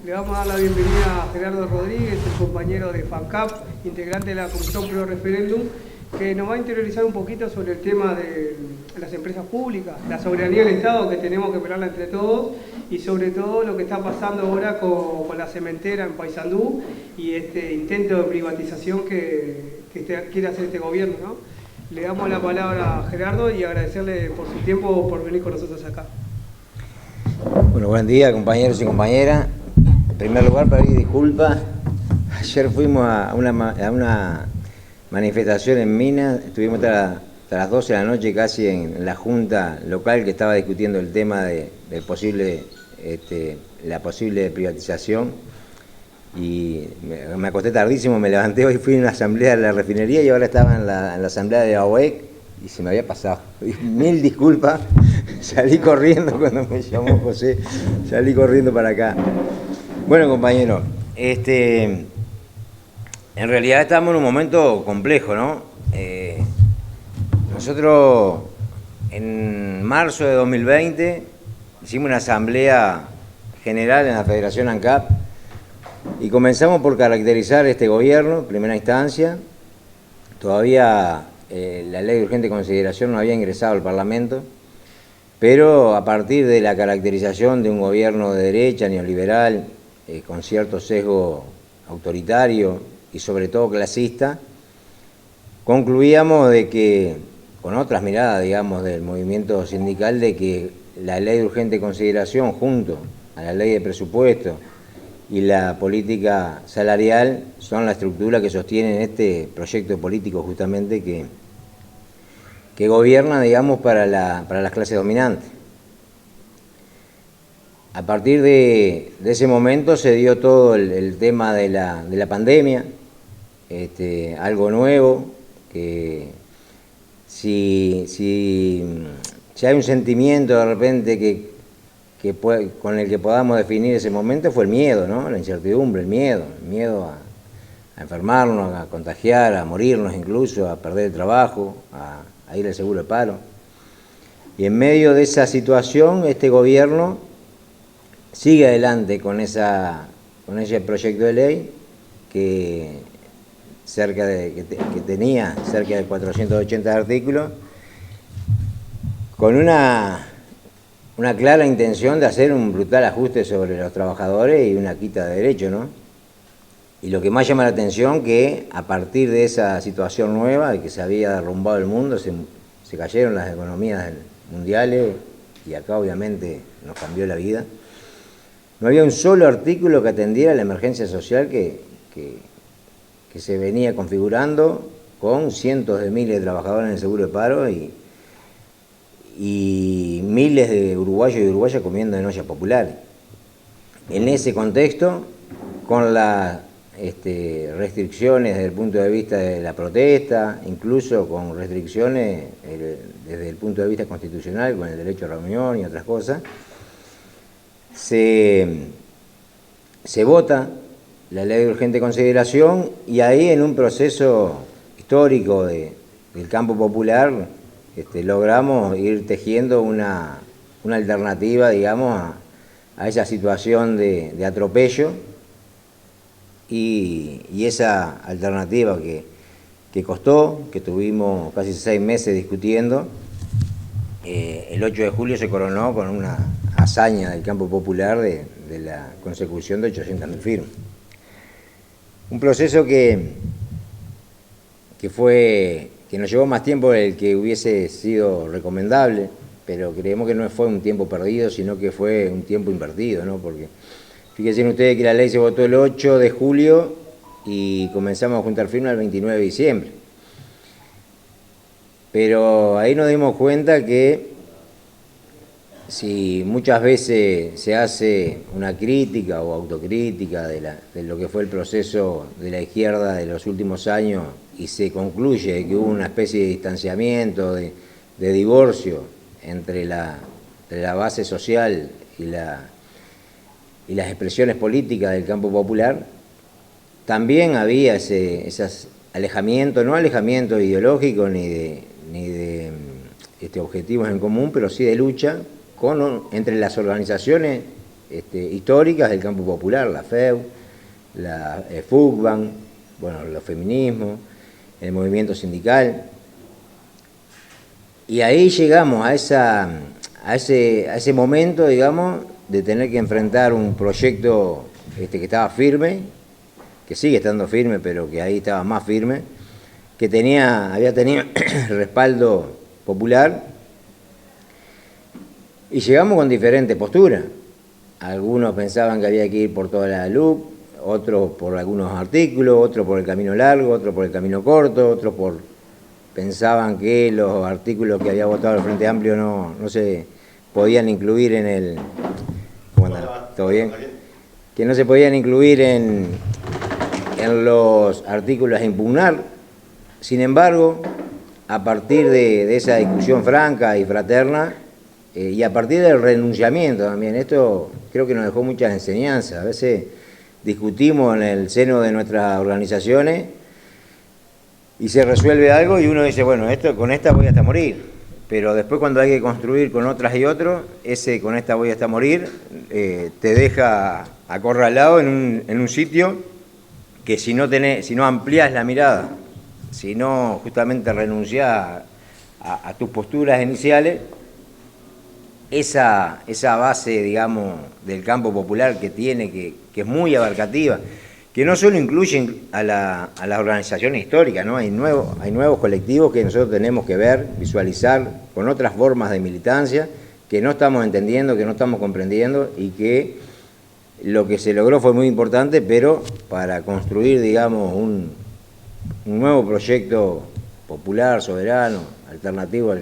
Le vamos a dar la bienvenida a Gerardo Rodríguez, el compañero de FANCAP, integrante de la Comisión Pro Referéndum, que nos va a interiorizar un poquito sobre el tema de las empresas públicas, la soberanía del Estado que tenemos que pelearla entre todos y sobre todo lo que está pasando ahora con la cementera en Paysandú y este intento de privatización que quiere hacer este gobierno, ¿no? Le damos la palabra a Gerardo y agradecerle por su tiempo, por venir con nosotros acá. Bueno, buen día compañeros y compañeras. En primer lugar, pedir disculpas. Ayer fuimos a una manifestación en Minas, estuvimos hasta las 12 de la noche casi en la junta local que estaba discutiendo el tema de la posible privatización. Y me acosté tardísimo, me levanté hoy, fui a una asamblea de la refinería y ahora estaba en la asamblea de AOEC y se me había pasado. Mil disculpas, salí corriendo cuando me llamó José, salí corriendo para acá. Bueno, compañero, en realidad estamos en un momento complejo, ¿no? Nosotros en marzo de 2020 hicimos una asamblea general en la Federación ANCAP y comenzamos por caracterizar este gobierno, en primera instancia. Todavía la ley de urgente consideración no había ingresado al Parlamento, pero a partir de la caracterización de un gobierno de derecha, neoliberal, con cierto sesgo autoritario y sobre todo clasista, concluíamos de que, con otras miradas, digamos, del movimiento sindical, de que la ley de urgente consideración junto a la ley de presupuesto y la política salarial son la estructura que sostienen este proyecto político justamente que gobierna, digamos, para las clases dominantes. A partir de ese momento se dio todo el tema de la pandemia, algo nuevo, que si hay un sentimiento de repente con el que podamos definir ese momento fue el miedo, ¿no? La incertidumbre, el miedo a enfermarnos, a contagiar, a morirnos incluso, a perder el trabajo, a ir al seguro de paro. Y en medio de esa situación, este gobierno sigue adelante con ese proyecto de ley que tenía cerca de 480 artículos, con una clara intención de hacer un brutal ajuste sobre los trabajadores y una quita de derechos, ¿no? Y lo que más llama la atención que a partir de esa situación nueva, de que se había derrumbado el mundo, se cayeron las economías mundiales y acá obviamente nos cambió la vida. No había un solo artículo que atendiera la emergencia social que se venía configurando con cientos de miles de trabajadores en el seguro de paro y miles de uruguayos y uruguayas comiendo en ollas populares. En ese contexto, con las restricciones desde el punto de vista de la protesta, incluso con restricciones desde el punto de vista constitucional, con el derecho a reunión y otras cosas, se vota la ley de urgente consideración y ahí en un proceso histórico del campo popular logramos ir tejiendo una alternativa, digamos, a esa situación de atropello y esa alternativa que costó, que tuvimos casi 6 meses discutiendo, el 8 de julio se coronó con una hazaña del campo popular de la consecución de 800.000 firmas. Un proceso que nos llevó más tiempo del que hubiese sido recomendable, pero creemos que no fue un tiempo perdido, sino que fue un tiempo invertido, ¿no? Porque fíjense ustedes que la ley se votó el 8 de julio y comenzamos a juntar firmas el 29 de diciembre. Pero ahí nos dimos cuenta que si muchas veces se hace una crítica o autocrítica de lo que fue el proceso de la izquierda de los últimos años y se concluye que hubo una especie de distanciamiento, de divorcio entre la base social y las expresiones políticas del campo popular, también había ese alejamiento, no alejamiento ideológico ni de objetivos en común, pero sí de lucha entre las organizaciones históricas del campo popular, la FEU, la FUCBAN, bueno, los feminismos, el movimiento sindical. Y ahí llegamos a ese momento, digamos, de tener que enfrentar un proyecto que estaba firme, que sigue estando firme, pero que ahí estaba más firme, que había tenido respaldo popular, y llegamos con diferentes posturas. Algunos pensaban que había que ir por toda la LUC, otros por algunos artículos, otros por el camino largo, otros por el camino corto, otros pensaban que los artículos que había votado el Frente Amplio no se podían incluir en el... ¿Cómo andan? ¿Todo bien? Que no se podían incluir en los artículos a impugnar. Sin embargo, a partir de esa discusión franca y fraterna, y a partir del renunciamiento también, esto creo que nos dejó muchas enseñanzas. A veces discutimos en el seno de nuestras organizaciones y se resuelve algo y uno dice, bueno, con esta voy hasta morir. Pero después cuando hay que construir con otras y otros, ese con esta voy hasta morir, te deja acorralado en un sitio que si no amplías la mirada, si no justamente renunciás a tus posturas iniciales, esa base, digamos, del campo popular que tiene, que es muy abarcativa, que no solo incluyen a las organizaciones históricas, ¿no? Hay nuevos colectivos que nosotros tenemos que ver, visualizar, con otras formas de militancia, que no estamos entendiendo, que no estamos comprendiendo, y que lo que se logró fue muy importante, pero para construir, digamos, un nuevo proyecto popular, soberano, alternativo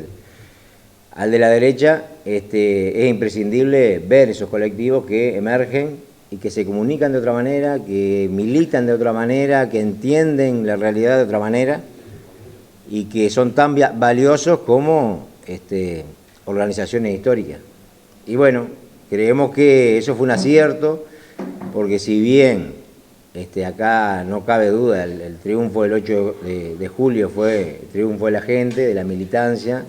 al de la derecha, es imprescindible ver esos colectivos que emergen y que se comunican de otra manera, que militan de otra manera, que entienden la realidad de otra manera y que son tan valiosos como organizaciones históricas. Y bueno, creemos que eso fue un acierto, porque si bien acá no cabe duda, el triunfo del 8 de julio fue el triunfo de la gente, de la militancia.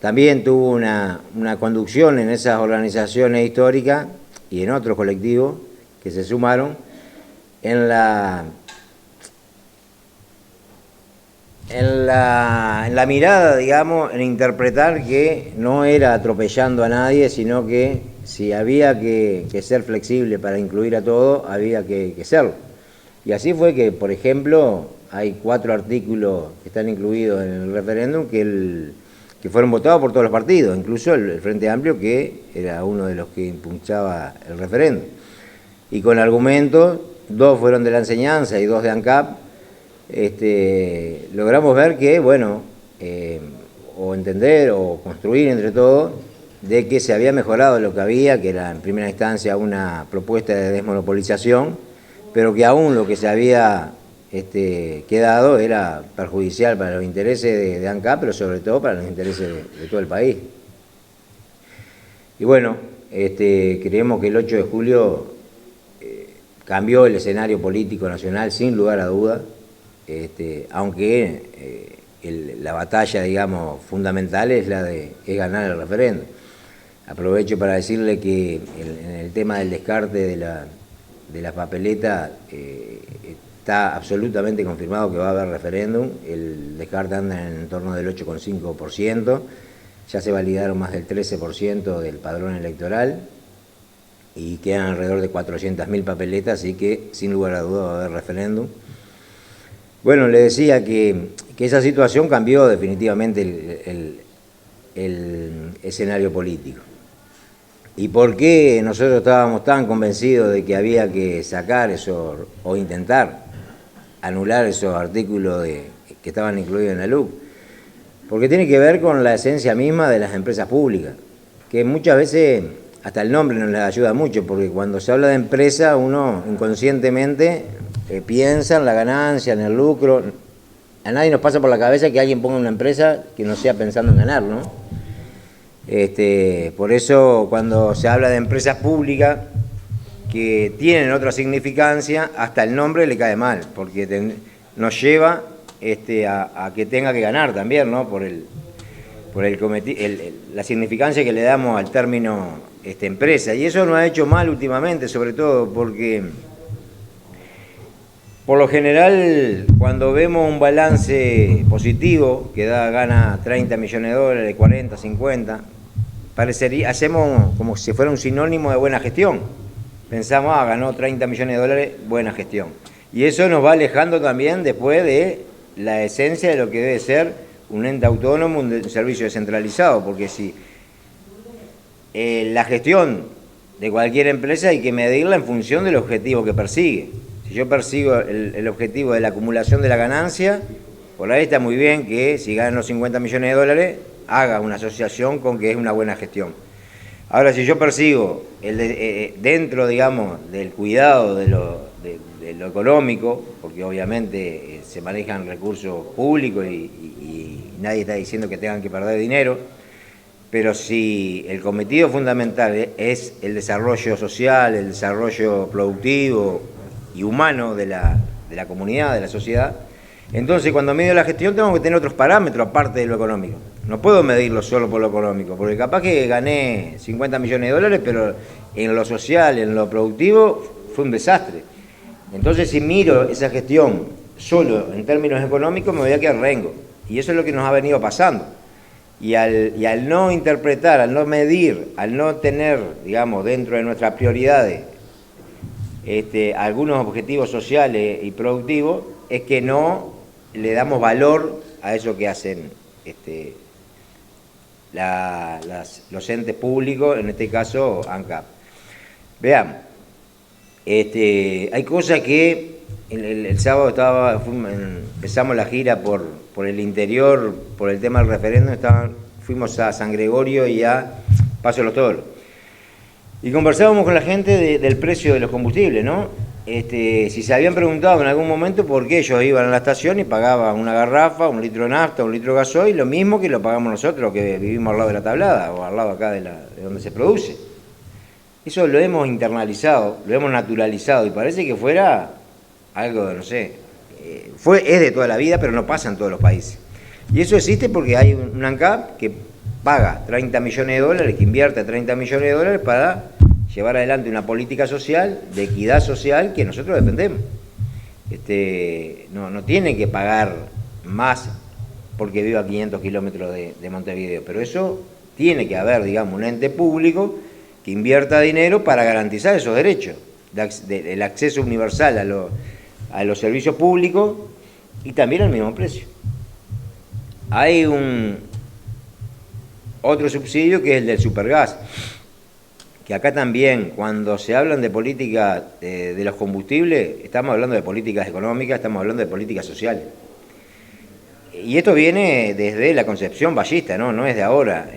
También tuvo una conducción en esas organizaciones históricas y en otros colectivos que se sumaron en la mirada, digamos, en interpretar que no era atropellando a nadie, sino que si había que ser flexible para incluir a todos, había que serlo. Y así fue que, por ejemplo, hay 4 artículos que están incluidos en el referéndum que fueron votados por todos los partidos, incluso el Frente Amplio, que era uno de los que impulsaba el referéndum. Y con argumentos, 2 fueron de la enseñanza y 2 de ANCAP, logramos ver que, bueno, o entender o construir entre todos, de que se había mejorado lo que había, que era en primera instancia una propuesta de desmonopolización, pero que aún lo que se había quedado era perjudicial para los intereses de ANCAP, pero sobre todo para los intereses de todo el país. Y bueno, creemos que el 8 de julio cambió el escenario político nacional sin lugar a duda, aunque la batalla, digamos, fundamental es ganar el referéndum. Aprovecho para decirle que en el tema del descarte de la papeleta está absolutamente confirmado que va a haber referéndum. El descarte anda en torno del 8,5%, ya se validaron más del 13% del padrón electoral y quedan alrededor de 400.000 papeletas, así que sin lugar a duda va a haber referéndum. Bueno, le decía que esa situación cambió definitivamente el escenario político. ¿Y por qué nosotros estábamos tan convencidos de que había que sacar eso o intentar anular esos artículos que estaban incluidos en la LUC? Porque tiene que ver con la esencia misma de las empresas públicas, que muchas veces hasta el nombre no les ayuda mucho, porque cuando se habla de empresa uno inconscientemente piensa en la ganancia, en el lucro. A nadie nos pasa por la cabeza que alguien ponga una empresa que no sea pensando en ganar, ¿no? Por eso cuando se habla de empresas públicas que tienen otra significancia, hasta el nombre le cae mal, porque nos lleva a que tenga que ganar también, ¿no? Por la significancia que le damos al término empresas. Y eso nos ha hecho mal últimamente, sobre todo porque, por lo general, cuando vemos un balance positivo que gana 30 millones de dólares, 40, 50, hacemos como si fuera un sinónimo de buena gestión. Pensamos, ganó 30 millones de dólares, buena gestión. Y eso nos va alejando también después de la esencia de lo que debe ser un ente autónomo, un servicio descentralizado, porque si la gestión de cualquier empresa hay que medirla en función del objetivo que persigue. Si yo persigo el objetivo de la acumulación de la ganancia, por ahí está muy bien que si ganan los 50 millones de dólares, haga una asociación con que es una buena gestión. Ahora, si yo persigo dentro, digamos, del cuidado de lo económico, porque obviamente se manejan recursos públicos y nadie está diciendo que tengan que perder dinero, pero si el cometido fundamental es el desarrollo social, el desarrollo productivo y humano de la comunidad, de la sociedad, entonces cuando mido la gestión tengo que tener otros parámetros aparte de lo económico. No puedo medirlo solo por lo económico, porque capaz que gané 50 millones de dólares, pero en lo social, en lo productivo, fue un desastre. Entonces, si miro esa gestión solo en términos económicos, me voy a quedar rengo. Y eso es lo que nos ha venido pasando. Y al no interpretar, al no medir, al no tener, digamos, dentro de nuestras prioridades algunos objetivos sociales y productivos, es que no le damos valor a eso que hacen los entes públicos, en este caso ANCAP. Veamos, hay cosas que el sábado empezamos la gira por el interior, por el tema del referéndum, fuimos a San Gregorio y a Paso de los Toros. Y conversábamos con la gente del precio de los combustibles, ¿no? Si se habían preguntado en algún momento por qué ellos iban a la estación y pagaban una garrafa, un litro de nafta, un litro de gasoil, lo mismo que lo pagamos nosotros que vivimos al lado de la tablada o al lado acá de donde se produce. Eso lo hemos internalizado, lo hemos naturalizado y parece que fuera algo, no sé, es de toda la vida, pero no pasa en todos los países. Y eso existe porque hay un ANCAP que paga 30 millones de dólares, que invierte 30 millones de dólares para llevar adelante una política social, de equidad social, que nosotros defendemos. No tiene que pagar más porque viva a 500 kilómetros de Montevideo, pero eso tiene que haber, digamos, un ente público que invierta dinero para garantizar esos derechos, el acceso universal a los servicios públicos y también al mismo precio. Hay otro subsidio que es el del supergas, que acá también, cuando se hablan de política de los combustibles, estamos hablando de políticas económicas, estamos hablando de políticas sociales. Y esto viene desde la concepción ballista, no es de ahora,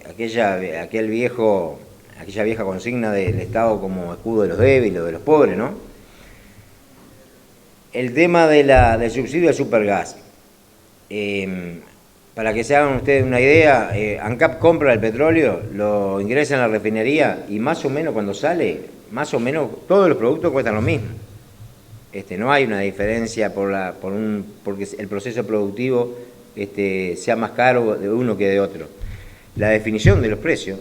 aquella vieja consigna del Estado como escudo de los débiles, de los pobres, ¿no? El tema del subsidio al supergas. Para que se hagan ustedes una idea, ANCAP compra el petróleo, lo ingresa en la refinería y más o menos cuando sale, más o menos todos los productos cuestan lo mismo. No hay una diferencia porque el proceso productivo sea más caro de uno que de otro. La definición de los precios,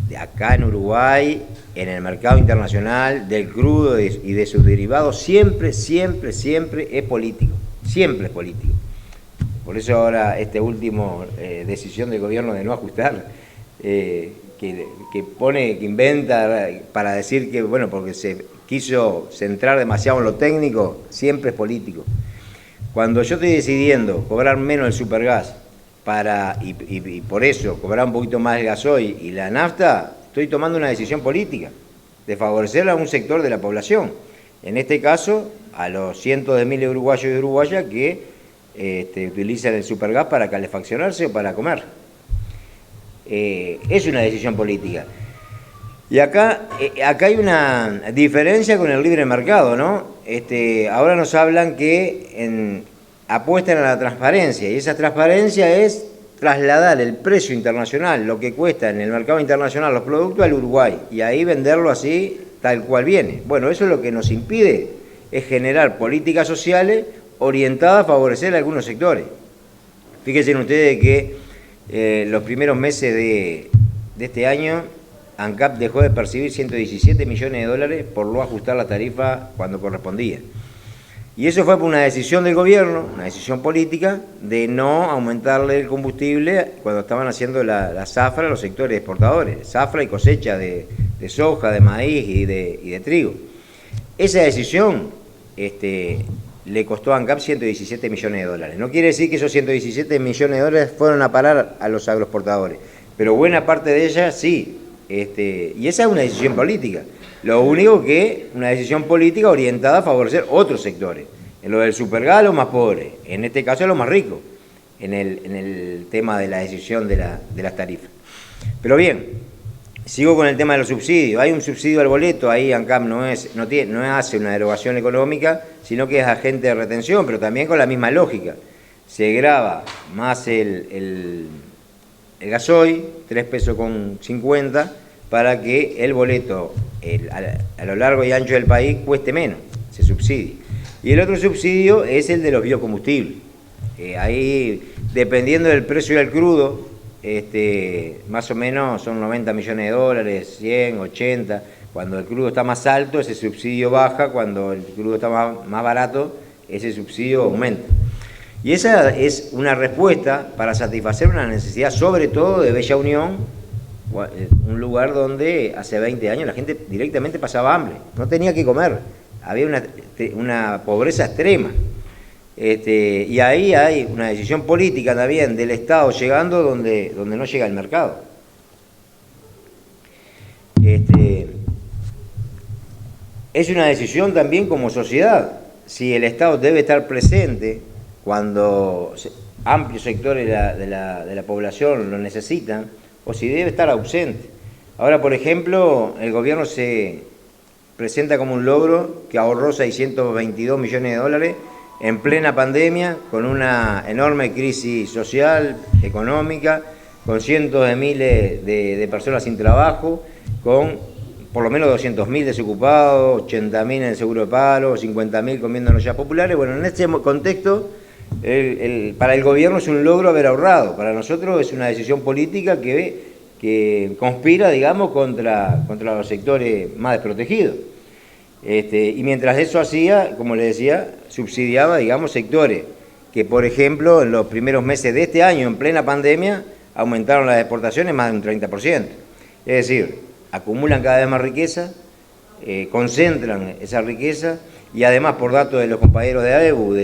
de acá en Uruguay, en el mercado internacional, del crudo y de sus derivados, siempre es político. Siempre es político. Por eso ahora esta última decisión del gobierno de no ajustar, que inventa para decir que, bueno, porque se quiso centrar demasiado en lo técnico, siempre es político. Cuando yo estoy decidiendo cobrar menos el supergas y por eso cobrar un poquito más el gasoil y la nafta, estoy tomando una decisión política de favorecer a un sector de la población. En este caso, a los cientos de miles de uruguayos y uruguayas que utilizan el supergas para calefaccionarse o para comer. Es una decisión política. Y acá hay una diferencia con el libre mercado, ¿no? Ahora nos hablan que apuestan a la transparencia, y esa transparencia es trasladar el precio internacional, lo que cuesta en el mercado internacional los productos, al Uruguay, y ahí venderlo así, tal cual viene. Bueno, eso es lo que nos impide, es generar políticas sociales orientada a favorecer a algunos sectores. Fíjense ustedes que los primeros meses de este año ANCAP dejó de percibir 117 millones de dólares por no ajustar la tarifa cuando correspondía. Y eso fue por una decisión del gobierno, una decisión política, de no aumentarle el combustible cuando estaban haciendo la zafra a los sectores exportadores, zafra y cosecha de soja, de maíz y de trigo. Esa decisión le costó a ANCAP 117 millones de dólares. No quiere decir que esos 117 millones de dólares fueron a parar a los agroexportadores, pero buena parte de ellas sí. Y esa es una decisión política. Lo único que una decisión política orientada a favorecer otros sectores. En lo del supergas, los más pobres. En este caso, los más ricos. En el tema de la decisión de las tarifas. Pero bien, sigo con el tema de los subsidios. Hay un subsidio al boleto. Ahí ANCAP no hace una derogación económica, sino que es agente de retención, pero también con la misma lógica. Se grava más el gasoil, 3 pesos con 50, para que el boleto a lo largo y ancho del país cueste menos, se subsidie. Y el otro subsidio es el de los biocombustibles. Ahí, dependiendo del precio del crudo, más o menos son 90 millones de dólares, 100, 80. Cuando el crudo está más alto, ese subsidio baja. Cuando el crudo está más barato, ese subsidio aumenta. Y esa es una respuesta para satisfacer una necesidad, sobre todo de Bella Unión, un lugar donde hace 20 años la gente directamente pasaba hambre, no tenía que comer, había una pobreza extrema. Y ahí hay una decisión política también del Estado llegando donde no llega el mercado. Es una decisión también como sociedad, si el Estado debe estar presente cuando amplios sectores de la población lo necesitan, o si debe estar ausente. Ahora, por ejemplo, el gobierno se presenta como un logro que ahorró 622 millones de dólares en plena pandemia, con una enorme crisis social, económica, con cientos de miles de personas sin trabajo, con por lo menos 200.000 desocupados, 80.000 en el seguro de paro, 50.000 comiendo en ollas populares. Bueno, en este contexto, para el gobierno es un logro haber ahorrado. Para nosotros es una decisión política que conspira, digamos, contra los sectores más desprotegidos. Y mientras eso hacía, como les decía, subsidiaba, digamos, sectores que, por ejemplo, en los primeros meses de este año, en plena pandemia, aumentaron las exportaciones más de un 30%. Es decir, acumulan cada vez más riqueza, concentran esa riqueza, y además, por datos de los compañeros de AEBU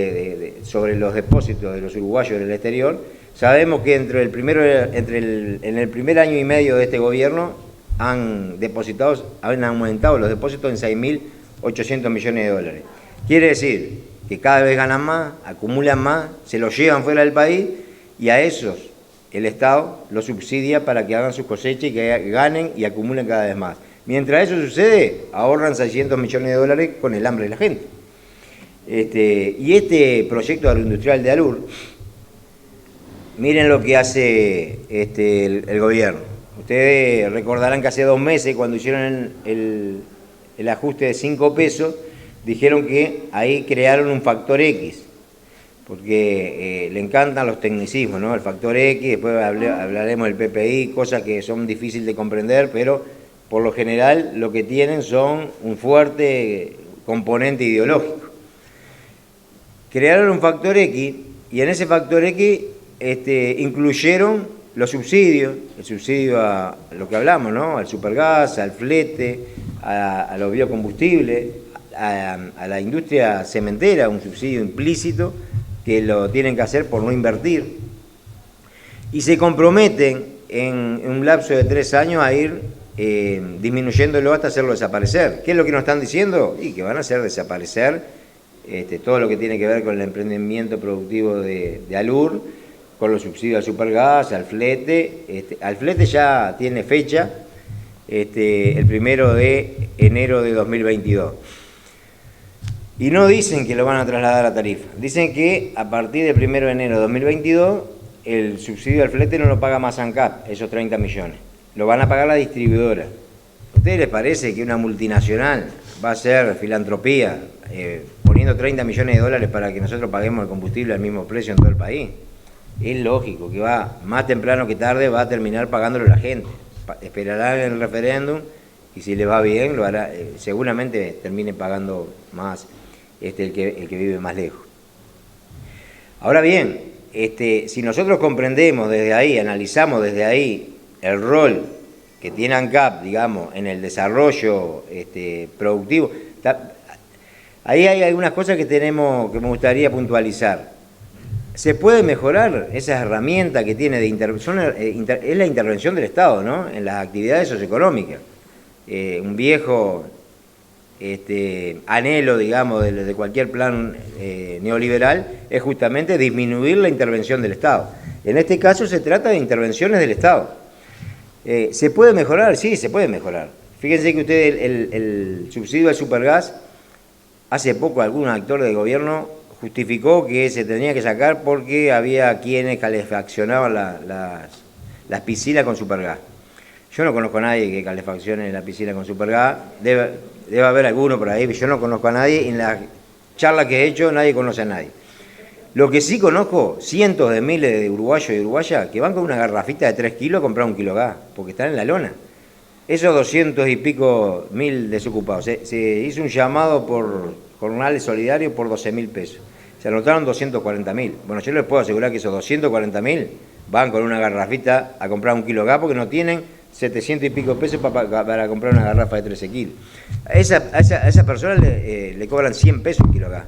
sobre los depósitos de los uruguayos en el exterior, sabemos que en el primer año y medio de este gobierno han aumentado los depósitos en 6.800 millones de dólares. Quiere decir que cada vez ganan más, acumulan más, se los llevan fuera del país, y a esos el Estado los subsidia para que hagan sus cosechas y que ganen y acumulen cada vez más. Mientras eso sucede, ahorran 600 millones de dólares con el hambre de la gente. Y este proyecto agroindustrial de ALUR, miren lo que hace el gobierno. Ustedes recordarán que hace 2 meses, cuando hicieron el ajuste de 5 pesos, dijeron que ahí crearon un factor X, porque le encantan los tecnicismos, ¿no? El factor X, después hablaremos del PPI, cosas que son difíciles de comprender, pero por lo general lo que tienen son un fuerte componente ideológico. Crearon un factor X, y en ese factor X incluyeron los subsidios, el subsidio a lo que hablamos, ¿no? Al supergas, al flete, a los biocombustibles, a la industria cementera, un subsidio implícito que lo tienen que hacer por no invertir. Y se comprometen en un lapso de 3 años a ir disminuyéndolo hasta hacerlo desaparecer. ¿Qué es lo que nos están diciendo? Y que van a hacer desaparecer todo lo que tiene que ver con el emprendimiento productivo de ALUR, con los subsidios al supergas, al flete. Al flete ya tiene fecha, el 1 de enero de 2022. Y no dicen que lo van a trasladar a tarifa. Dicen que a partir del 1 de enero de 2022 el subsidio al flete no lo paga más ANCAP, esos 30 millones. Lo van a pagar la distribuidora. ¿A ustedes les parece que una multinacional va a hacer filantropía poniendo 30 millones de dólares para que nosotros paguemos el combustible al mismo precio en todo el país? Es lógico que más temprano que tarde va a terminar pagándolo la gente. esperarán el referéndum y si les va bien, lo hará, seguramente termine pagando más el que vive más lejos. Ahora bien, si nosotros comprendemos desde ahí, analizamos desde ahí el rol que tiene ANCAP, digamos, en el desarrollo productivo, ahí hay algunas cosas que me gustaría puntualizar. Se puede mejorar esas herramientas que tiene de intervención, es la intervención del Estado, ¿no?, en las actividades socioeconómicas. Un viejo anhelo, digamos, de cualquier plan neoliberal es justamente disminuir la intervención del Estado. En este caso se trata de intervenciones del Estado. ¿Se puede mejorar? Sí, se puede mejorar. Fíjense que usted el subsidio al supergas, hace poco algún actor del gobierno justificó que se tenía que sacar porque había quienes calefaccionaban las piscinas con supergas. Yo no conozco a nadie que calefaccione la piscina con supergas, debe haber alguno por ahí, pero yo no conozco a nadie, en la charla que he hecho nadie conoce a nadie. Lo que sí conozco, cientos de miles de uruguayos y uruguayas que van con una garrafita de 3 kilos a comprar 1 kilo gas, porque están en la lona. Esos 200 y pico mil desocupados, se hizo un llamado por jornales solidarios por 12.000 pesos. Se anotaron 240.000. Bueno, yo les puedo asegurar que esos 240.000 van con una garrafita a comprar 1 kilo gas porque no tienen 700 y pico pesos para comprar una garrafa de 13 kilos. A esa persona le cobran 100 pesos 1 kilo gas,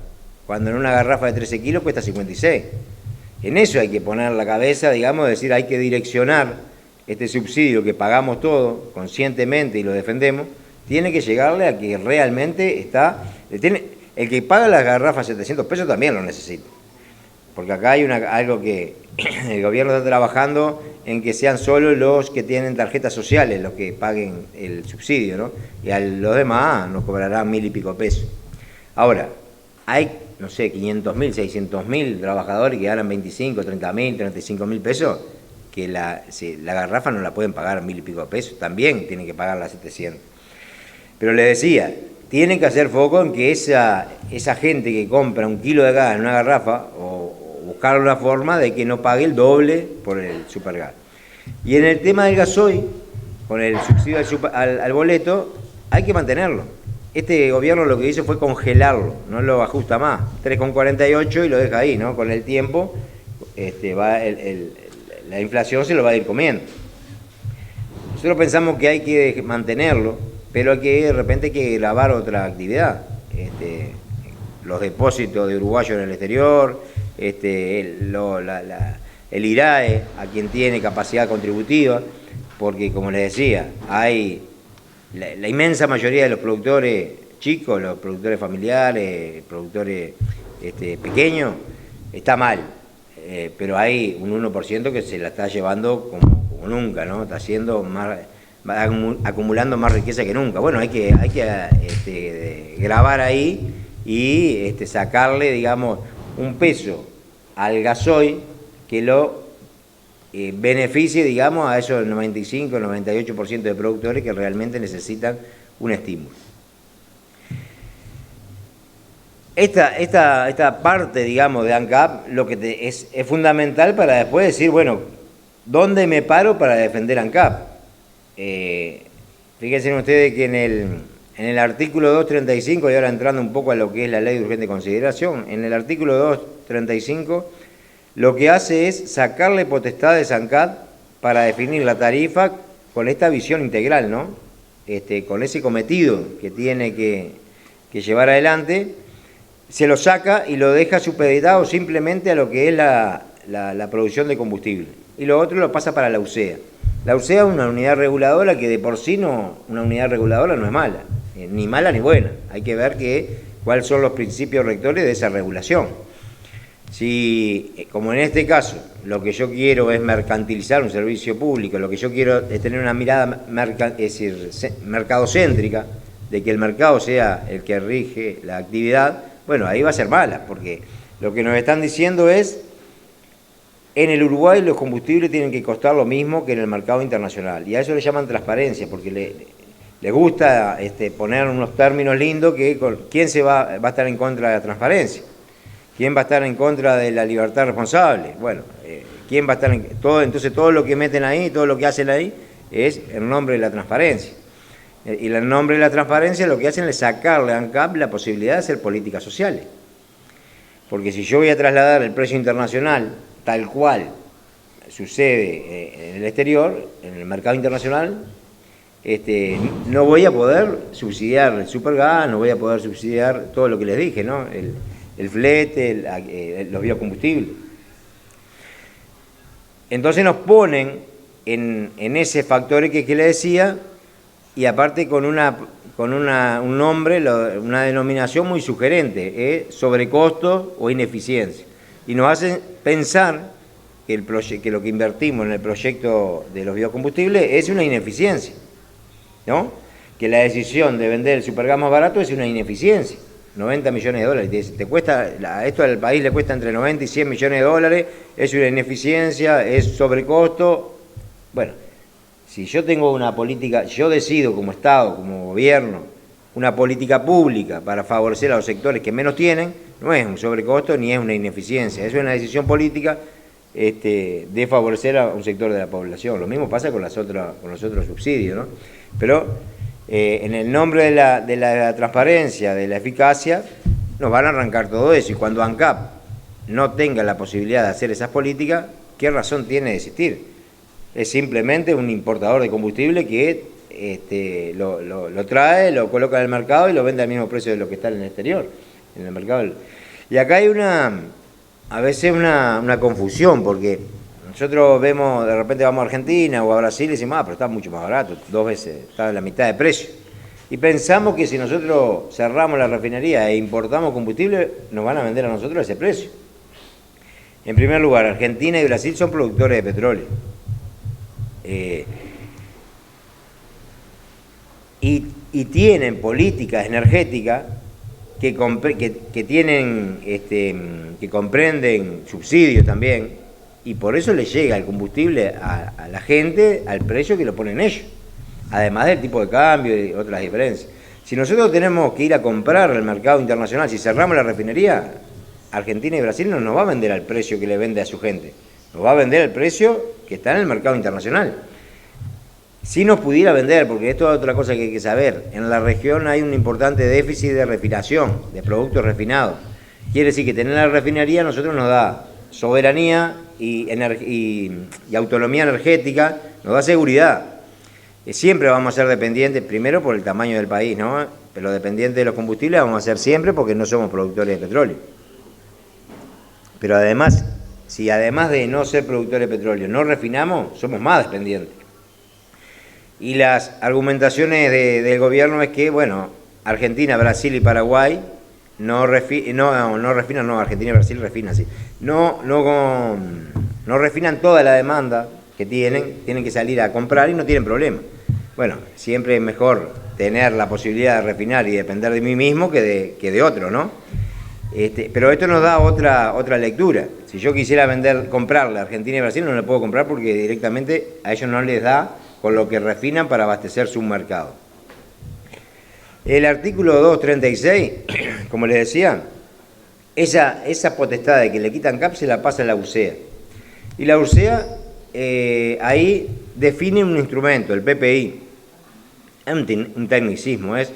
cuando en una garrafa de 13 kilos cuesta 56. En eso hay que poner la cabeza, digamos, decir, hay que direccionar este subsidio que pagamos todos conscientemente y lo defendemos, tiene que llegarle a que realmente está... El que paga las garrafas 700 pesos también lo necesita. Porque acá hay algo que el gobierno está trabajando en que sean solo los que tienen tarjetas sociales los que paguen el subsidio, ¿no? Y a los demás nos cobrarán 1.000 y pico pesos. Ahora, hay, no sé, 500.000, 600.000 trabajadores que ganan 25, 30.000, 35.000 pesos, que la garrafa no la pueden pagar 1.000 y pico pesos, también tienen que pagar las 700. Pero les decía, tienen que hacer foco en que esa gente que compra 1 kilo de gas en una garrafa, o buscar una forma de que no pague el doble por el supergas. Y en el tema del gasoil, con el subsidio al boleto, hay que mantenerlo. Este gobierno lo que hizo fue congelarlo, no lo ajusta más, 3,48 y lo deja ahí, ¿no? Con el tiempo la inflación se lo va a ir comiendo. Nosotros pensamos que hay que mantenerlo, pero de repente hay que grabar otra actividad. Los depósitos de uruguayos en el exterior, el IRAE, a quien tiene capacidad contributiva, porque como les decía, hay la inmensa mayoría de los productores chicos, los productores familiares, productores pequeños, está mal, pero hay un 1% que se la está llevando como nunca, ¿no? Está haciendo más, acumulando más riqueza que nunca. Bueno, hay que grabar ahí y sacarle, digamos, un peso al gasoil que lo beneficie, digamos, a esos 95, 98% de productores que realmente necesitan un estímulo. Esta parte, digamos, de ANCAP, lo que es fundamental para después decir, bueno, ¿dónde me paro para defender ANCAP? Fíjense ustedes que en el artículo 235, y ahora entrando un poco a lo que es la ley de urgente consideración, en el artículo 235 lo que hace es sacarle potestades a ANCAP para definir la tarifa con esta visión integral, ¿no? Con ese cometido que tiene que llevar adelante, se lo saca y lo deja supeditado simplemente a lo que es la producción de combustible. Y lo otro lo pasa para la UCEA. La UCEA es una unidad reguladora que de por sí una unidad reguladora no es mala, ni mala ni buena. Hay que ver cuáles son los principios rectores de esa regulación. Si, como en este caso, lo que yo quiero es mercantilizar un servicio público, lo que yo quiero es tener una mirada mercadocéntrica, de que el mercado sea el que rige la actividad, bueno, ahí va a ser mala, porque lo que nos están diciendo es, en el Uruguay los combustibles tienen que costar lo mismo que en el mercado internacional, y a eso le llaman transparencia, porque le gusta poner unos términos lindos que ¿quién va a estar en contra de la transparencia? ¿Quién va a estar en contra de la libertad responsable? Bueno, ¿quién va a estar entonces todo lo que meten ahí, todo lo que hacen ahí, es en nombre de la transparencia. Y en nombre de la transparencia lo que hacen es sacarle a ANCAP la posibilidad de hacer políticas sociales. Porque si yo voy a trasladar el precio internacional tal cual sucede en el exterior, en el mercado internacional, no voy a poder subsidiar el supergas, no voy a poder subsidiar todo lo que les dije, ¿no? El flete, los biocombustibles. Entonces nos ponen en ese factor que les decía, y aparte con un nombre, una denominación muy sugerente, sobrecosto o ineficiencia. Y nos hacen pensar que lo que invertimos en el proyecto de los biocombustibles es una ineficiencia, ¿no? Que la decisión de vender el supergas más barato es una ineficiencia. 90 millones de dólares. Esto al país le cuesta entre 90 y 100 millones de dólares, es una ineficiencia, es sobrecosto. Bueno, si yo tengo una política, yo decido como Estado, como gobierno, una política pública para favorecer a los sectores que menos tienen, no es un sobrecosto ni es una ineficiencia, es una decisión política de favorecer a un sector de la población. Lo mismo pasa con los otros subsidios, ¿no? Pero en el nombre de la transparencia, de la eficacia, nos van a arrancar todo eso. Y cuando ANCAP no tenga la posibilidad de hacer esas políticas, ¿qué razón tiene de existir? Es simplemente un importador de combustible que lo trae, lo coloca en el mercado y lo vende al mismo precio de lo que está en el exterior, en el mercado. Y acá hay a veces una confusión, porque nosotros vemos, de repente vamos a Argentina o a Brasil y decimos, pero está mucho más barato, 2 veces, está a la mitad de precio. Y pensamos que si nosotros cerramos la refinería e importamos combustible, nos van a vender a nosotros a ese precio. En primer lugar, Argentina y Brasil son productores de petróleo. Y tienen políticas energéticas que comprenden subsidios también, y por eso le llega el combustible a la gente al precio que lo ponen ellos, además del tipo de cambio y otras diferencias. Si nosotros tenemos que ir a comprar al mercado internacional, si cerramos la refinería, Argentina y Brasil no nos va a vender al precio que le vende a su gente, nos va a vender al precio que está en el mercado internacional. Si nos pudiera vender, porque esto es otra cosa que hay que saber, en la región hay un importante déficit de refinación, de productos refinados. Quiere decir que tener la refinería a nosotros nos da soberanía y autonomía energética, nos da seguridad. Siempre vamos a ser dependientes, primero por el tamaño del país, ¿no? Pero dependientes de los combustibles vamos a ser siempre porque no somos productores de petróleo. Pero además, si además de no ser productores de petróleo no refinamos, somos más dependientes. Y las argumentaciones del gobierno es que, bueno, Argentina, Brasil y Paraguay Argentina y Brasil refinan, sí. No refinan toda la demanda que tienen que salir a comprar y no tienen problema. Bueno, siempre es mejor tener la posibilidad de refinar y depender de mí mismo que de otro, ¿no? Pero esto nos da otra lectura. Si yo quisiera comprarle a Argentina y Brasil, no le puedo comprar porque directamente a ellos no les da con lo que refinan para abastecer su mercado. El artículo 236, como les decía, esa potestad de que le quitan CAP se la pasa a la URSEA. Y la URSEA ahí define un instrumento, el PPI. Es un tecnicismo, es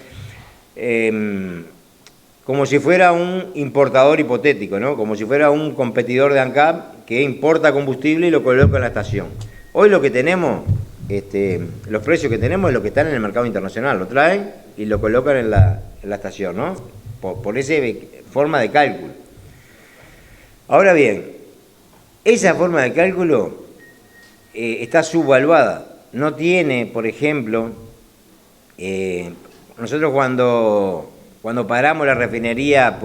como si fuera un importador hipotético, ¿no? Como si fuera un competidor de ANCAP que importa combustible y lo coloca en la estación. Hoy lo que tenemos, los precios que tenemos es lo que están en el mercado internacional, lo traen y lo colocan en la estación, ¿no? Por esa forma de cálculo. Ahora bien, esa forma de cálculo está subvaluada. No tiene, por ejemplo, nosotros cuando paramos la refinería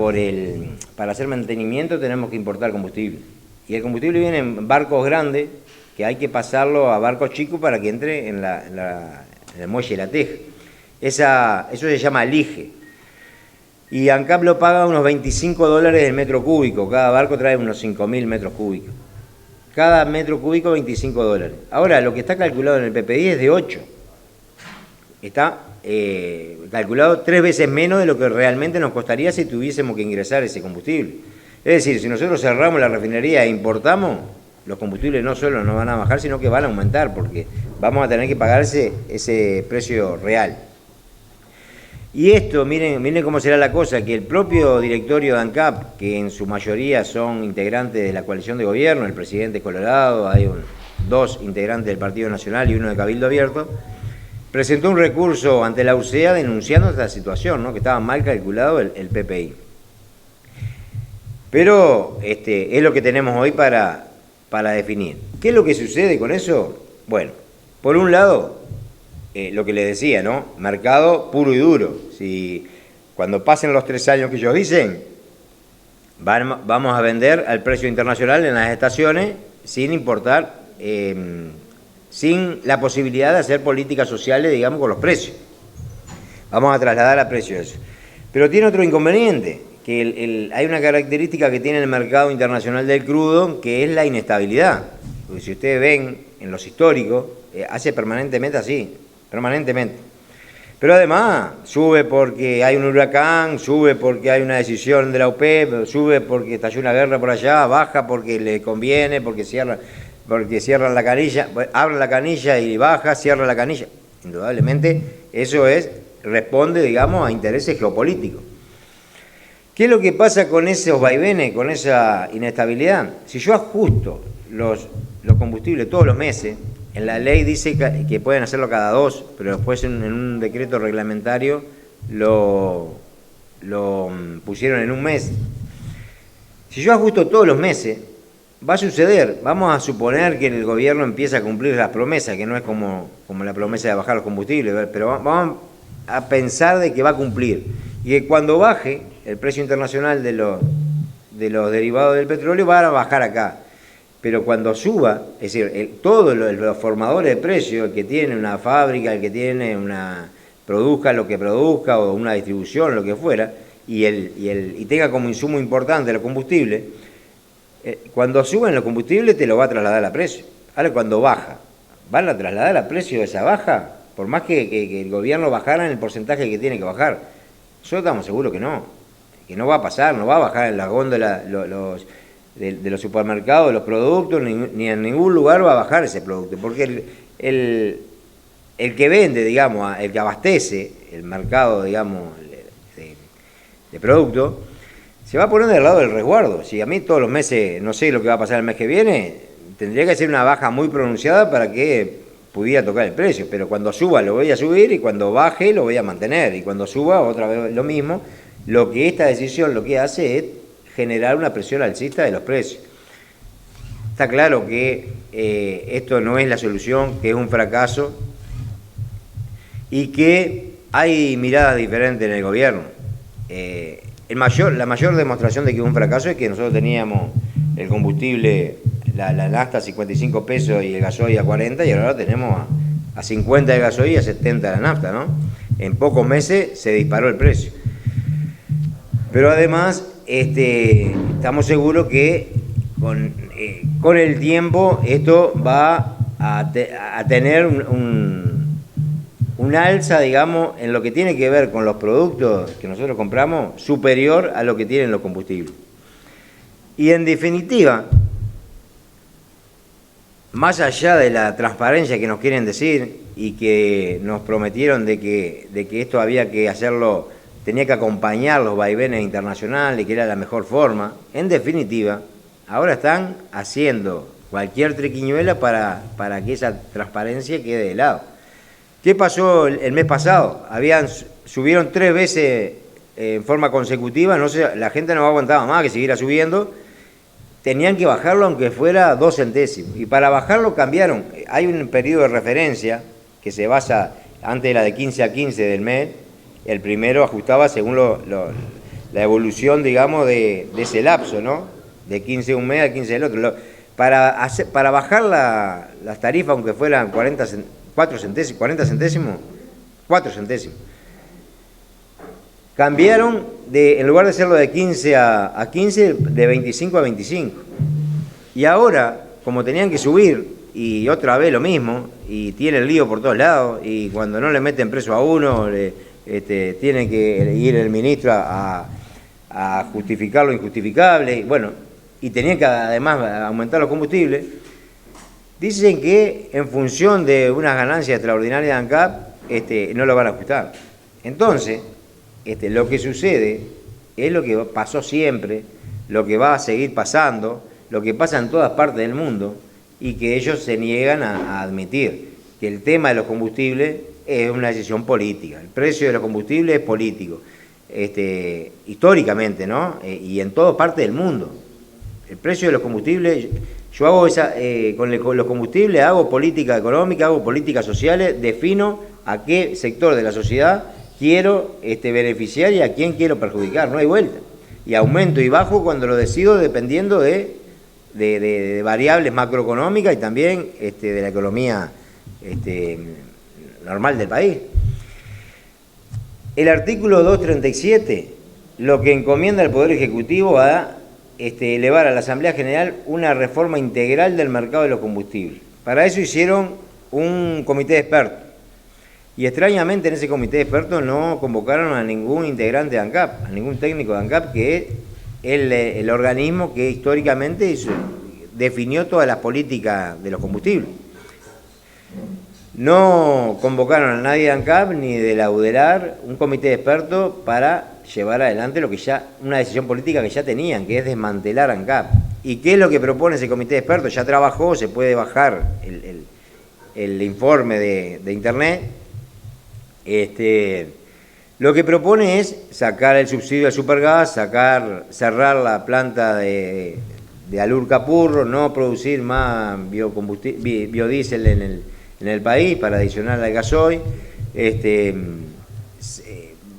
para hacer mantenimiento tenemos que importar combustible. Y el combustible viene en barcos grandes que hay que pasarlo a barcos chicos para que entre en el muelle de La Teja. Eso se llama lige. Y ANCAP lo paga unos $25 el metro cúbico. Cada barco trae unos 5.000 metros cúbicos. Cada metro cúbico $25. Ahora, lo que está calculado en el PPI es de 8. Está calculado 3 veces menos de lo que realmente nos costaría si tuviésemos que ingresar ese combustible. Es decir, si nosotros cerramos la refinería e importamos, los combustibles no solo no van a bajar, sino que van a aumentar, porque vamos a tener que pagar ese precio real. Y esto, miren cómo será la cosa, que el propio directorio de ANCAP, que en su mayoría son integrantes de la coalición de gobierno, el presidente Colorado, hay dos integrantes del Partido Nacional y uno de Cabildo Abierto, presentó un recurso ante la UCEA denunciando esta situación, ¿no? Que estaba mal calculado el PPI. Pero es lo que tenemos hoy para definir. ¿Qué es lo que sucede con eso? Bueno, por un lado, lo que les decía, ¿no? Mercado puro y duro. Si cuando pasen los 3 años que ellos dicen, vamos a vender al precio internacional en las estaciones sin importar, sin la posibilidad de hacer políticas sociales, digamos, con los precios. Vamos a trasladar a precio eso. Pero tiene otro inconveniente, que hay una característica que tiene el mercado internacional del crudo, que es la inestabilidad. Porque si ustedes ven en los históricos, hace permanentemente así, permanentemente. Pero además sube porque hay un huracán, sube porque hay una decisión de la OPEP, sube porque estalló una guerra por allá, baja porque le conviene, porque cierran la canilla, abren la canilla y baja, cierran la canilla. Indudablemente eso responde, digamos, a intereses geopolíticos. ¿Qué es lo que pasa con esos vaivenes, con esa inestabilidad? Si yo ajusto los combustibles todos los meses, en la ley dice que pueden hacerlo cada 2, pero después en un decreto reglamentario lo pusieron en un mes. Si yo ajusto todos los meses, va a suceder, vamos a suponer que el gobierno empieza a cumplir las promesas, que no es como la promesa de bajar los combustibles, pero vamos a pensar de que va a cumplir. Y que cuando baje el precio internacional de los derivados del petróleo, van a bajar acá. Pero cuando suba, es decir, todos los formadores de precios, el que tiene una fábrica, el que tiene produzca lo que produzca, o una distribución, lo que fuera, y tenga como insumo importante los combustibles, cuando suben los combustibles te lo va a trasladar a precio. Ahora cuando baja, ¿van a trasladar a precio esa baja? Por más que el gobierno bajara en el porcentaje que tiene que bajar. Nosotros estamos seguros que no va a pasar, no va a bajar en la góndola de los supermercados, los productos, ni en ningún lugar va a bajar ese producto, porque el que vende, digamos, el que abastece el mercado, digamos, de productos, se va a poner del lado del resguardo. Si a mí todos los meses, no sé lo que va a pasar el mes que viene, tendría que ser una baja muy pronunciada para que pudiera tocar el precio, pero cuando suba lo voy a subir y cuando baje lo voy a mantener, y cuando suba otra vez lo mismo. Lo que esta decisión lo que hace es generar una presión alcista de los precios. Está claro que esto no es la solución, que es un fracaso y que hay miradas diferentes en el gobierno. La mayor demostración de que es un fracaso es que nosotros teníamos el combustible, la nafta a 55 pesos y el gasoil a 40, y ahora lo tenemos a 50 el gasoil y a 70 la nafta, ¿no? En pocos meses se disparó el precio. Pero además estamos seguros que con el tiempo esto va a tener un alza, digamos, en lo que tiene que ver con los productos que nosotros compramos, superior a lo que tienen los combustibles. Y en definitiva, más allá de la transparencia que nos quieren decir y que nos prometieron de que esto había que hacerlo, tenía que acompañar los vaivenes internacionales, que era la mejor forma, en definitiva, ahora están haciendo cualquier triquiñuela para que esa transparencia quede de lado. ¿Qué pasó el mes pasado? Subieron 3 veces en forma consecutiva, no sé, la gente no aguantaba más que siguiera subiendo, tenían que bajarlo aunque fuera 2 centésimos, y para bajarlo cambiaron. Hay un periodo de referencia que se basa, antes era de 15 a 15 del mes, el primero ajustaba según la evolución, digamos, de ese lapso, ¿no? De 15 un mes a 15 del otro. Para bajar las tarifas, aunque fueran 40 centésimos, 4 centésimos. Cambiaron, en lugar de hacerlo de 15 a 15, de 25 a 25. Y ahora, como tenían que subir, y otra vez lo mismo, y tiene el lío por todos lados, y cuando no le meten preso a uno, tiene que ir el ministro a justificar lo injustificable. Bueno, y tenían que además aumentar los combustibles, dicen que en función de unas ganancias extraordinarias de ANCAP, no lo van a ajustar. Entonces, lo que sucede es lo que pasó siempre, lo que va a seguir pasando, lo que pasa en todas partes del mundo, y que ellos se niegan a admitir que el tema de los combustibles es una decisión política. El precio de los combustibles es político, históricamente, ¿no? Y en todas partes del mundo. El precio de los combustibles, yo hago con los combustibles hago política económica, hago políticas sociales, defino a qué sector de la sociedad quiero beneficiar y a quién quiero perjudicar, no hay vuelta. Y aumento y bajo cuando lo decido dependiendo de variables macroeconómicas y también de la economía normal del país. El artículo 237 lo que encomienda al Poder Ejecutivo a elevar a la Asamblea General una reforma integral del mercado de los combustibles. Para eso hicieron un comité de expertos. Y extrañamente en ese comité de expertos no convocaron a ningún integrante de ANCAP, a ningún técnico de ANCAP, que es el organismo que históricamente definió todas las políticas de los combustibles. No convocaron a nadie de ANCAP ni de la UDELAR, un comité de expertos para llevar adelante una decisión política que ya tenían, que es desmantelar ANCAP. ¿Y qué es lo que propone ese comité de expertos? Ya trabajó, se puede bajar el informe de internet. Lo que propone es sacar el subsidio al supergas, cerrar la planta de Alur Capurro, no producir más biodiesel en el país para adicionar al gasoil,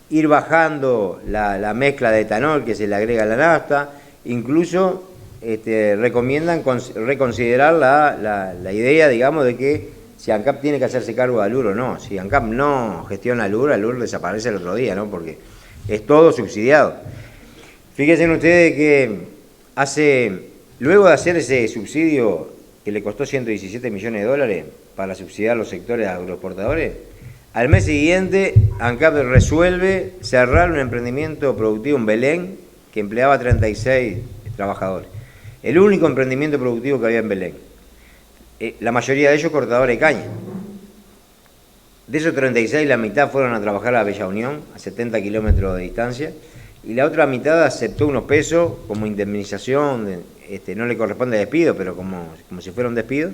ir bajando la mezcla de etanol que se le agrega a la nafta, incluso recomiendan reconsiderar la idea, digamos, de que si ANCAP tiene que hacerse cargo de Alur o no. Si ANCAP no gestiona Alur desaparece el otro día, ¿no? Porque es todo subsidiado. Fíjense ustedes que luego de hacer ese subsidio que le costó 117 millones de dólares para subsidiar los sectores agroexportadores, al mes siguiente ANCAP resuelve cerrar un emprendimiento productivo en Belén que empleaba 36 trabajadores. El único emprendimiento productivo que había en Belén. La mayoría de ellos cortadores de caña. De esos 36, la mitad fueron a trabajar a Bella Unión, a 70 kilómetros de distancia, y la otra mitad aceptó unos pesos como indemnización, no le corresponde despido, pero como si fuera un despido,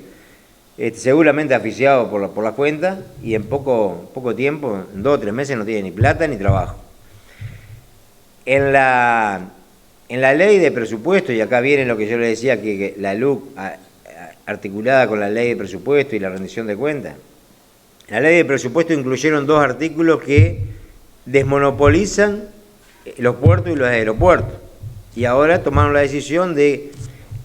seguramente asfixiado por la cuenta, y en poco tiempo, en 2 o 3 meses, no tiene ni plata ni trabajo. En la ley de presupuesto, y acá viene lo que yo le decía, que la LUC articulada con la ley de presupuesto y la rendición de cuentas. En la ley de presupuesto incluyeron 2 artículos que desmonopolizan los puertos y los aeropuertos. Y ahora tomaron la decisión de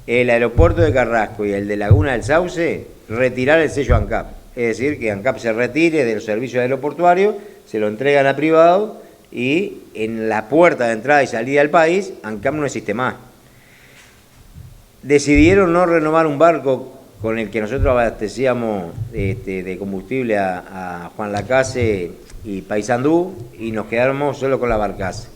el aeropuerto de Carrasco y el de Laguna del Sauce retirar el sello ANCAP. Es decir, que ANCAP se retire de los servicios aeroportuarios, se lo entregan a privado y en la puerta de entrada y salida del país ANCAP no existe más. Decidieron no renovar un barco con el que nosotros abastecíamos de combustible a Juan Lacase y Paysandú, y nos quedamos solo con la barcaza.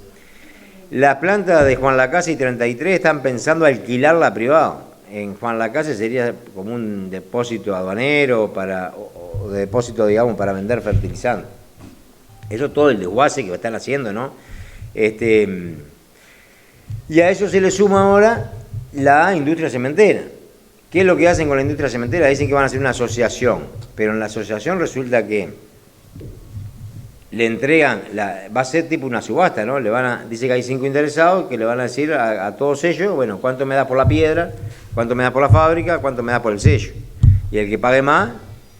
La planta de Juan Lacase y 33 están pensando alquilarla a privado. En Juan Lacase sería como un depósito aduanero o depósito, digamos, para vender fertilizantes. Eso todo el desguace que están haciendo, ¿no? Y a eso se le suma ahora la industria cementera. ¿Qué es lo que hacen con la industria cementera? Dicen que van a hacer una asociación, pero en la asociación resulta que le entregan, va a ser tipo una subasta, ¿no? Dice que hay 5 interesados que le van a decir a todos ellos, bueno, ¿cuánto me da por la piedra? ¿Cuánto me da por la fábrica? ¿Cuánto me da por el sello? Y el que pague más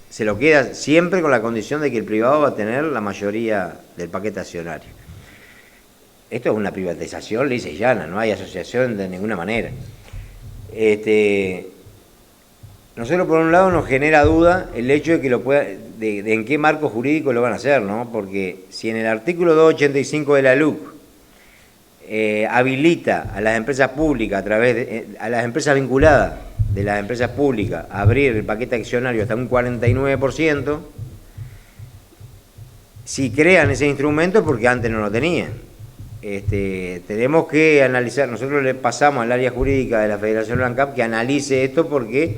se lo queda siempre con la condición de que el privado va a tener la mayoría del paquete accionario. Esto es una privatización lisa y llana, no hay asociación de ninguna manera. Nosotros por un lado nos genera duda el hecho de que de en qué marco jurídico lo van a hacer, ¿no? Porque si en el artículo 285 de la LUC habilita a las empresas públicas, a las empresas vinculadas de las empresas públicas, a abrir el paquete accionario hasta un 49%, si crean ese instrumento es porque antes no lo tenían. tenemos que analizar, nosotros le pasamos al área jurídica de la Federación ANCAP que analice esto porque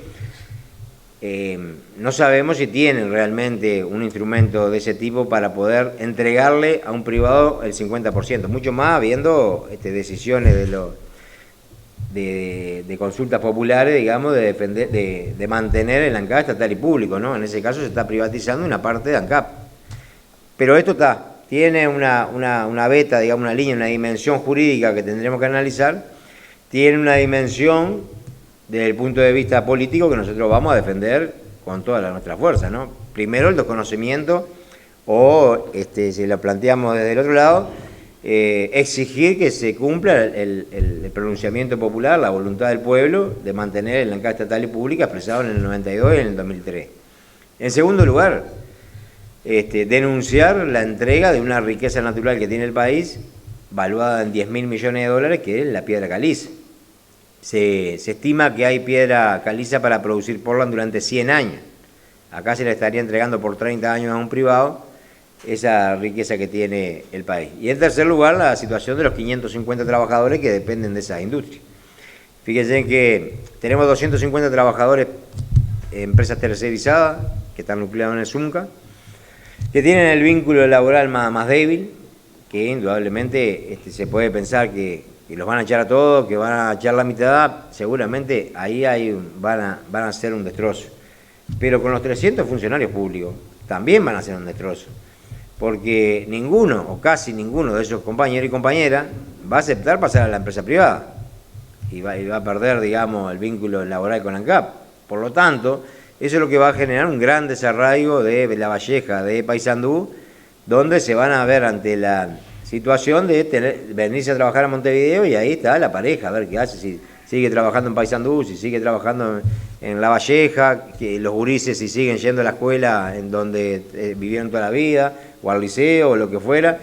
no sabemos si tienen realmente un instrumento de ese tipo para poder entregarle a un privado el 50%, mucho más habiendo decisiones de consultas populares, digamos, de mantener el ANCAP estatal y público, ¿no? En ese caso se está privatizando una parte de ANCAP. Pero esto tiene una beta, digamos, una línea, una dimensión jurídica que tendremos que analizar, tiene una dimensión desde el punto de vista político que nosotros vamos a defender con toda nuestra fuerza, ¿no? Primero el desconocimiento o, si lo planteamos desde el otro lado, exigir que se cumpla el pronunciamiento popular, la voluntad del pueblo de mantener el ANCAP estatal y pública expresado en el 92 y en el 2003. En segundo lugar, denunciar la entrega de una riqueza natural que tiene el país, valuada en 10.000 millones de dólares, que es la piedra caliza. Se estima que hay piedra caliza para producir portland durante 100 años. Acá se le estaría entregando por 30 años a un privado esa riqueza que tiene el país. Y en tercer lugar, la situación de los 550 trabajadores que dependen de esa industria. Fíjense que tenemos 250 trabajadores en empresas tercerizadas que están nucleados en el Zunca, que tienen el vínculo laboral más débil, que indudablemente se puede pensar que los van a echar a todos, que van a echar la mitad, seguramente ahí van a hacer un destrozo. Pero con los 300 funcionarios públicos también van a hacer un destrozo, porque ninguno o casi ninguno de esos compañeros y compañeras va a aceptar pasar a la empresa privada y va a perder, digamos, el vínculo laboral con ANCAP. Por lo tanto, eso es lo que va a generar un gran desarraigo de La Valleja, de Paysandú, donde se van a ver ante la situación de venirse a trabajar a Montevideo y ahí está la pareja, a ver qué hace, si sigue trabajando en Paysandú, si sigue trabajando en La Valleja, que los gurises si siguen yendo a la escuela en donde vivieron toda la vida, o al liceo, o lo que fuera.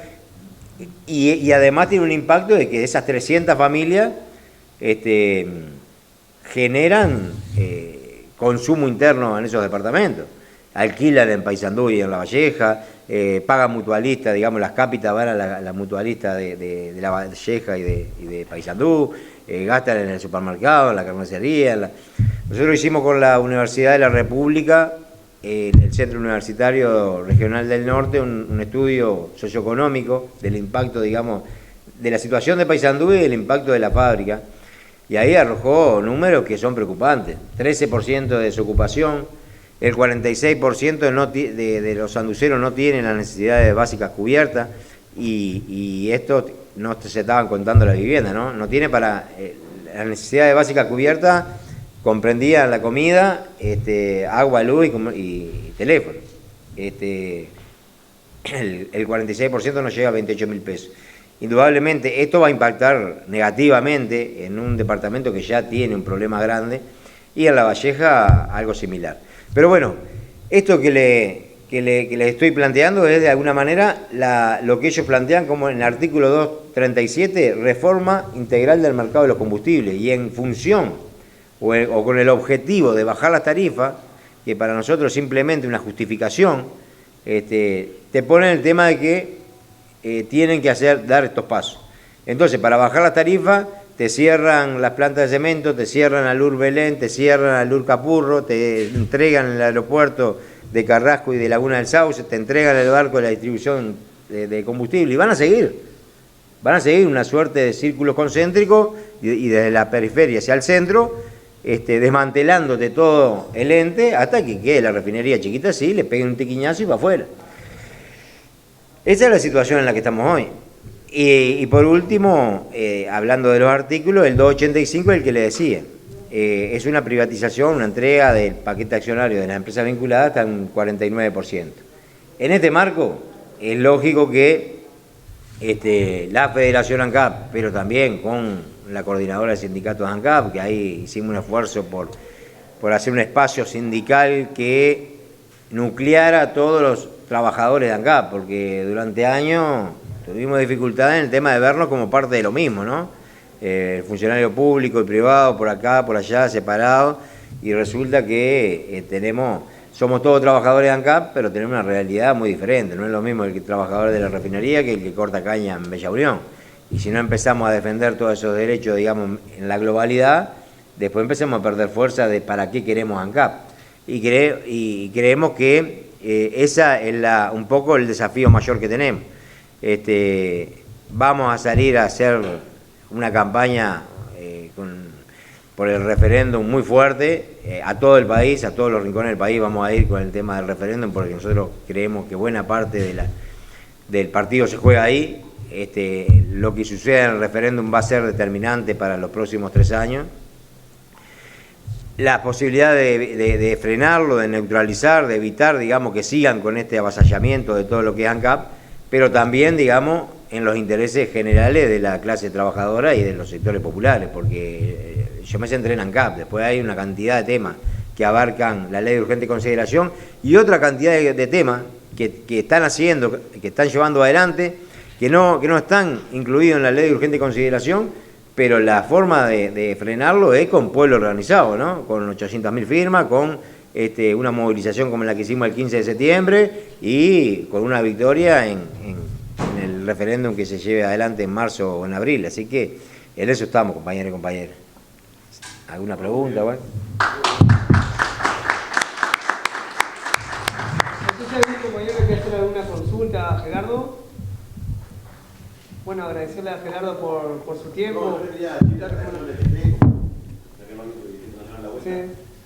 Y además tiene un impacto de que esas 300 familias generan consumo interno en esos departamentos. Alquilan en Paysandú y en La Valleja, pagan mutualistas, digamos, las cápitas van a la mutualista de La Valleja y de Paysandú, gastan en el supermercado, en la carnicería. Nosotros hicimos con la Universidad de la República, el Centro Universitario Regional del Norte, un estudio socioeconómico del impacto, digamos, de la situación de Paysandú y del impacto de la fábrica. Y ahí arrojó números que son preocupantes. 13% de desocupación, el 46% de los sanduceros no tienen las necesidades básicas cubiertas, y esto no se estaban contando la vivienda, ¿no? No tiene para las necesidades básicas cubiertas, comprendían la comida, agua, luz y teléfono. El 46% no llega a 28.000 pesos. Indudablemente esto va a impactar negativamente en un departamento que ya tiene un problema grande, y en La Valleja algo similar. Pero bueno, esto que les estoy planteando es de alguna manera lo que ellos plantean como en el artículo 237, reforma integral del mercado de los combustibles, y en función o con el objetivo de bajar las tarifas, que para nosotros es simplemente una justificación, te ponen el tema de que tienen que dar estos pasos. Entonces, para bajar las tarifas, te cierran las plantas de cemento, te cierran al Lur Belén, te cierran al Lur Capurro, te entregan en el aeropuerto de Carrasco y de Laguna del Sauce, te entregan el barco de la distribución de combustible, y van a seguir una suerte de círculo concéntrico, y desde la periferia hacia el centro, desmantelándote todo el ente hasta que quede la refinería chiquita así, le peguen un tiquiñazo y va afuera. Esa es la situación en la que estamos hoy. Y por último, hablando de los artículos, el 285 es el que le decía. Es una privatización, una entrega del paquete accionario de las empresas vinculadas hasta un 49%. En este marco, es lógico que la Federación ANCAP, pero también con la coordinadora de sindicatos ANCAP, que ahí hicimos un esfuerzo por hacer un espacio sindical que nucleara a todos los trabajadores de ANCAP, porque durante años tuvimos dificultades en el tema de vernos como parte de lo mismo, ¿no? El funcionario público y privado, por acá, por allá, separados, y resulta que somos todos trabajadores de ANCAP, pero tenemos una realidad muy diferente. No es lo mismo el trabajador de la refinería que el que corta caña en Bella Unión. y si no empezamos a defender todos esos derechos, digamos, en la globalidad, después empezamos a perder fuerza de para qué queremos ANCAP. Y creemos que esa es un poco el desafío mayor que tenemos. Vamos a salir a hacer una campaña por el referéndum muy fuerte, a todo el país, a todos los rincones del país vamos a ir con el tema del referéndum, porque nosotros creemos que buena parte del partido se juega ahí. Lo que suceda en el referéndum va a ser determinante para los próximos 3 años. La posibilidad de frenarlo, de neutralizar, de evitar, digamos, que sigan con este avasallamiento de todo lo que es ANCAP, pero también, digamos, en los intereses generales de la clase trabajadora y de los sectores populares, porque yo me centré en ANCAP, después hay una cantidad de temas que abarcan la ley de urgente consideración y otra cantidad de temas que están haciendo, que están llevando adelante, que no están incluidos en la ley de urgente consideración, pero la forma de frenarlo es con pueblo organizado, ¿no? Con 800.000 firmas, con una movilización como la que hicimos el 15 de septiembre y con una victoria en el referéndum que se lleve adelante en marzo o en abril. Así que en eso estamos, compañeros y compañeras. ¿Alguna pregunta, güey? No sé si algún compañero quiere hacer alguna consulta a Gerardo. Bueno, agradecerle a Gerardo por su tiempo.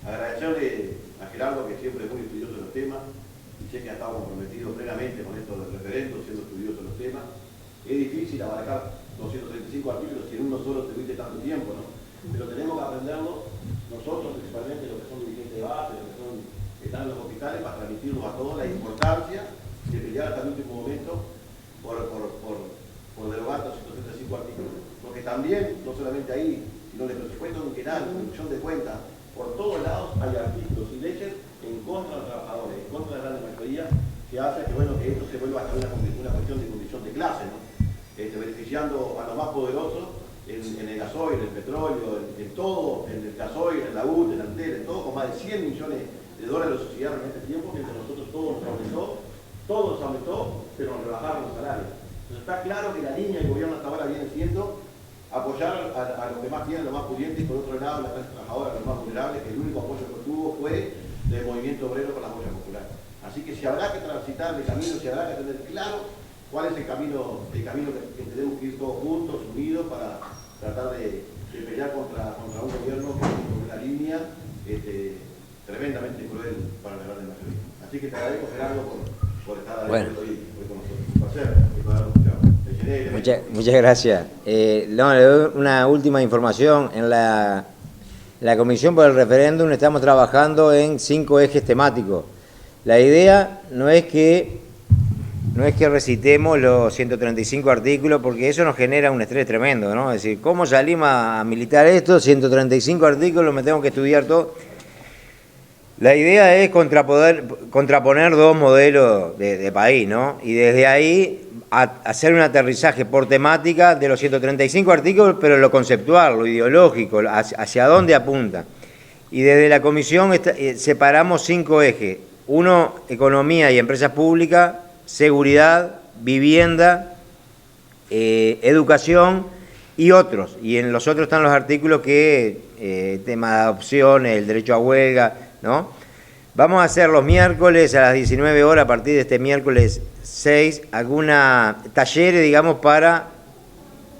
Agradecerle a Gerardo, que siempre es muy estudioso de los temas, y sé que ha estado comprometido plenamente con esto del referéndum, siendo estudioso de los temas. Es difícil abarcar 235 artículos si en uno solo te viste tanto tiempo, ¿no? Pero tenemos que aprenderlo nosotros, principalmente los que son dirigentes de base, los que están en los hospitales, para transmitirnos a todos la importancia de pelear hasta el último momento por derogar los 135 artículos. Porque también, no solamente ahí, sino en el presupuesto quinquenal, en función de cuentas, por todos lados hay artículos y leyes en contra de los trabajadores, en contra de la gran mayoría, que hace que, bueno, que esto se vuelva hasta una cuestión de condición de clase, ¿no? Beneficiando a los más poderosos en el gasoil, en el petróleo, en todo, en el gasoil, en la UT, en la Antel, en todo, con más de 100 millones de dólares de sociedad en este tiempo, mientras nosotros todo nos aumentó, pero nos rebajaron los salarios. Entonces está claro que la línea del gobierno hasta ahora viene siendo apoyar a los que más tienen, los más pudientes, y por otro lado la clase trabajadora, los más vulnerables, que el único apoyo que tuvo fue del movimiento obrero con la olla popular. Así que si habrá que transitar de camino, si habrá que tener claro cuál es el camino que tenemos que ir todos juntos, unidos, para tratar de pelear contra un gobierno que tiene una línea tremendamente cruel para la gran mayoría. Así que te agradezco, Gerardo, por estar hoy con nosotros. Un placer. Muchas gracias. Le doy una última información. En la Comisión por el Referéndum estamos trabajando en 5 ejes temáticos. La idea no es que recitemos los 135 artículos, porque eso nos genera un estrés tremendo, ¿no? Es decir, ¿cómo salimos a militar esto? 135 artículos, me tengo que estudiar todo. La idea es contraponer 2 modelos de país, ¿no? Y desde ahí hacer un aterrizaje por temática de los 135 artículos, pero lo conceptual, lo ideológico, hacia dónde apunta. Y desde la comisión separamos 5 ejes. 1, economía y empresas públicas, seguridad, vivienda, educación y otros. Y en los otros están los artículos que, tema de adopciones, el derecho a huelga, ¿no? Vamos a hacer los miércoles a las 19 horas, a partir de este miércoles 6, alguna talleres, digamos, para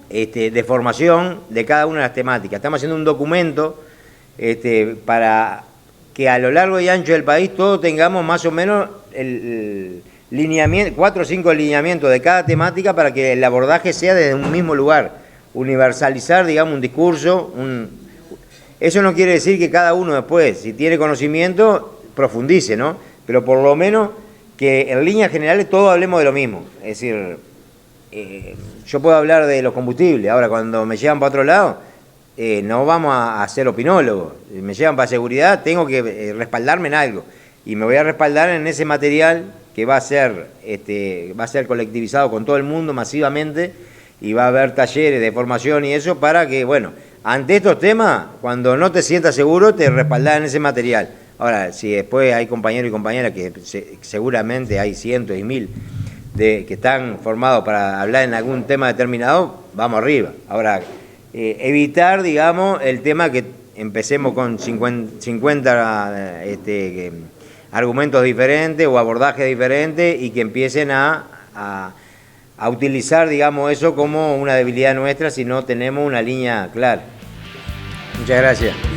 de formación de cada una de las temáticas. Estamos haciendo un documento para que a lo largo y ancho del país todos tengamos más o menos el lineamiento, 4 o 5 lineamientos de cada temática, para que el abordaje sea desde un mismo lugar, universalizar, digamos, un discurso. Eso no quiere decir que cada uno después, si tiene conocimiento, profundice, ¿no? Pero por lo menos que en líneas generales todos hablemos de lo mismo. Es decir, yo puedo hablar de los combustibles, ahora cuando me llevan para otro lado, no vamos a ser opinólogos. Me llevan para seguridad, tengo que respaldarme en algo, y me voy a respaldar en ese material que va a ser colectivizado con todo el mundo masivamente, y va a haber talleres de formación y eso, para que, bueno, ante estos temas, cuando no te sientas seguro, te respaldás en ese material. Ahora, si después hay compañeros y compañeras que seguramente hay cientos y mil que están formados para hablar en algún tema determinado, vamos arriba. Ahora, evitar, digamos, el tema que empecemos con 50 argumentos diferentes o abordajes diferentes y que empiecen a utilizar, digamos, eso como una debilidad nuestra si no tenemos una línea clara. Muchas gracias.